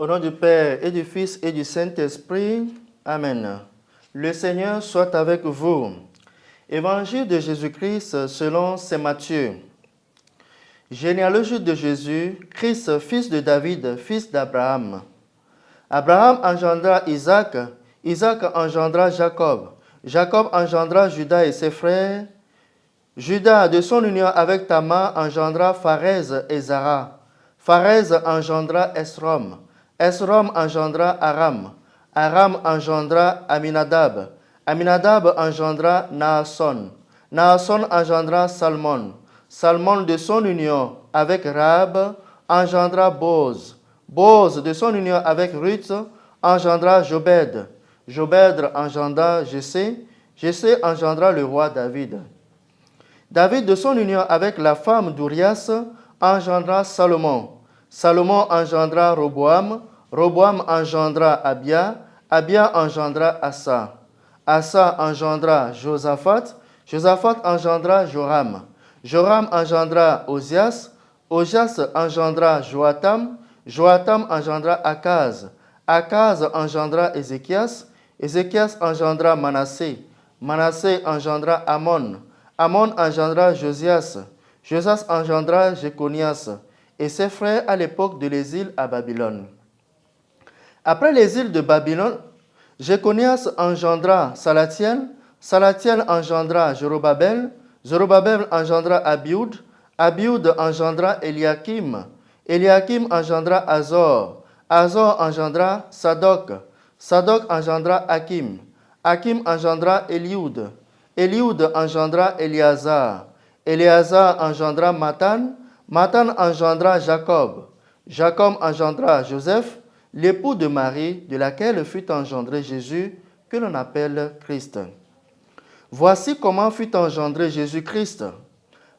Au nom du Père et du Fils et du Saint-Esprit, Amen. Le Seigneur soit avec vous. Évangile de Jésus-Christ selon saint Matthieu. Généalogie de Jésus, Christ, fils de David, fils d'Abraham. Abraham engendra Isaac, Isaac engendra Jacob, Jacob engendra Judas et ses frères. Judas, de son union avec Tamar, engendra Pharez et Zara. Pharez engendra Esrom. Esrom engendra Aram. Aram engendra Aminadab. Aminadab engendra Naasson. Naasson engendra Salmon. Salmon, de son union avec Rahab, engendra Boz. Boz, de son union avec Ruth, engendra Jobed. Jobed engendra Jessé. Jessé engendra le roi David. David, de son union avec la femme d'Urias, engendra Salomon. Salomon engendra Roboam. Roboam engendra Abia. Abia engendra Asa. Asa engendra Josaphat. Josaphat engendra Joram. Joram engendra Osias. Osias engendra Joatam. Joatam engendra Akaz. Akaz engendra Ézéchias. Ézéchias engendra Manassé. Manassé engendra Amon. Amon engendra Josias. Josias engendra Jéconias et ses frères à l'époque de l'exil à Babylone. Après l'exil de Babylone, Jéconias engendra Salatiel. Salatiel engendra Zorobabel. Zorobabel engendra Abioud. Abioud engendra Eliakim. Eliakim engendra Azor. Azor engendra Sadok. Sadok engendra Hakim. Hakim engendra Eliud. Eliud engendra Éléazar. Éléazar engendra Matan. Matan engendra Jacob. Jacob engendra Joseph, l'époux de Marie, de laquelle fut engendré Jésus, que l'on appelle Christ. Voici comment fut engendré Jésus-Christ.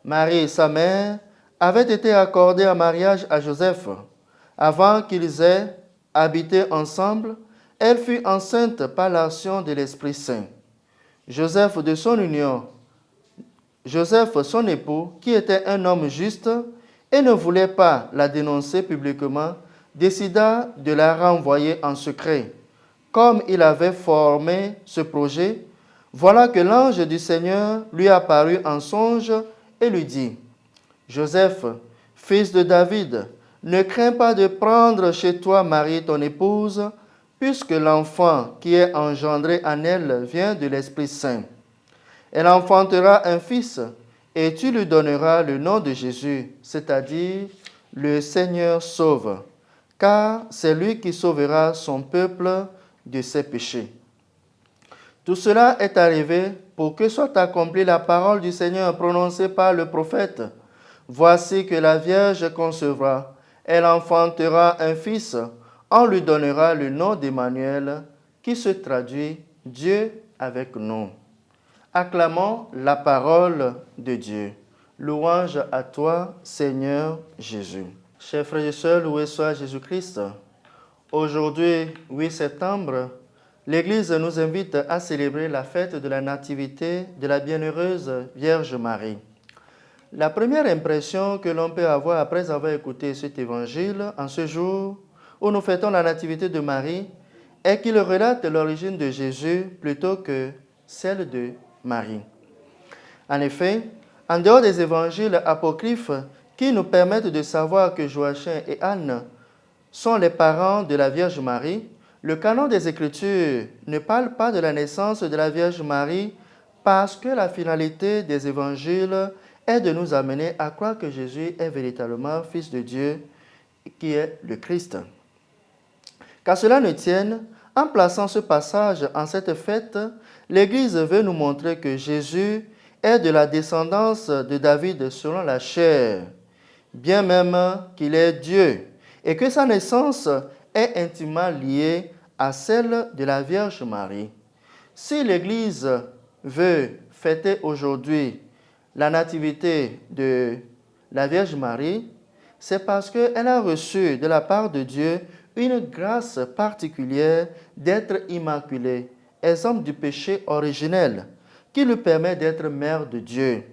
Marie, sa mère, avait été accordée en mariage à Joseph. Avant qu'ils aient habité ensemble, elle fut enceinte par l'action de l'Esprit Saint. Joseph, de son union, Joseph, son époux, qui était un homme juste et ne voulait pas la dénoncer publiquement, décida de la renvoyer en secret. Comme il avait formé ce projet, voilà que l'ange du Seigneur lui apparut en songe et lui dit : « Joseph, fils de David, ne crains pas de prendre chez toi Marie ton épouse, puisque l'enfant qui est engendré en elle vient de l'Esprit Saint. Elle enfantera un fils, et tu lui donneras le nom de Jésus, c'est-à-dire le Seigneur sauve, car c'est lui qui sauvera son peuple de ses péchés. » Tout cela est arrivé pour que soit accomplie la parole du Seigneur prononcée par le prophète. Voici que la Vierge concevra, elle enfantera un fils, on lui donnera le nom d'Emmanuel, qui se traduit Dieu avec nous. Acclamons la parole de Dieu. Louange à toi, Seigneur Jésus. Chers frères et sœurs, loué soit Jésus-Christ. Aujourd'hui, 8 septembre, l'Église nous invite à célébrer la fête de la Nativité de la Bienheureuse Vierge Marie. La première impression que l'on peut avoir après avoir écouté cet évangile en ce jour où nous fêtons la Nativité de Marie est qu'il relate l'origine de Jésus plutôt que celle de Marie. En effet, en dehors des évangiles apocryphes qui nous permettent de savoir que Joachim et Anne sont les parents de la Vierge Marie, le canon des Écritures ne parle pas de la naissance de la Vierge Marie parce que la finalité des évangiles est de nous amener à croire que Jésus est véritablement Fils de Dieu, qui est le Christ. Qu'à cela ne tienne, en plaçant ce passage en cette fête, l'Église veut nous montrer que Jésus est de la descendance de David selon la chair, bien même qu'il est Dieu, et que sa naissance est intimement liée à celle de la Vierge Marie. Si l'Église veut fêter aujourd'hui la nativité de la Vierge Marie, c'est parce qu'elle a reçu de la part de Dieu une grâce particulière d'être immaculée, exemple du péché originel, qui lui permet d'être mère de Dieu.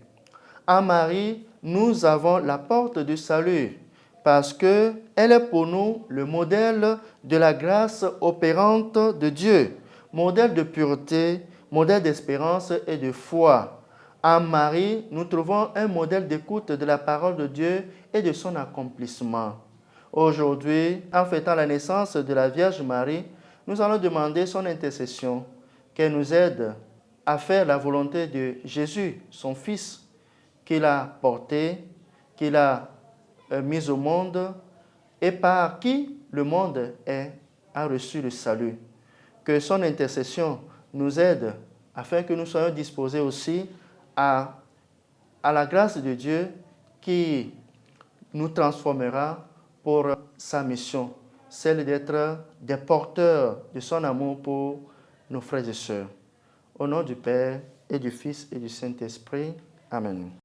En Marie, nous avons la porte du salut, parce qu'elle est pour nous le modèle de la grâce opérante de Dieu, modèle de pureté, modèle d'espérance et de foi. En Marie, nous trouvons un modèle d'écoute de la parole de Dieu et de son accomplissement. Aujourd'hui, en fêtant la naissance de la Vierge Marie, nous allons demander son intercession, qu'elle nous aide à faire la volonté de Jésus, son Fils, qu'il a porté, qu'il a mis au monde et par qui le monde a reçu le salut. Que son intercession nous aide afin que nous soyons disposés aussi à la grâce de Dieu qui nous transformera pour sa mission, celle d'être des porteurs de son amour pour nos frères et sœurs. Au nom du Père et du Fils et du Saint-Esprit. Amen.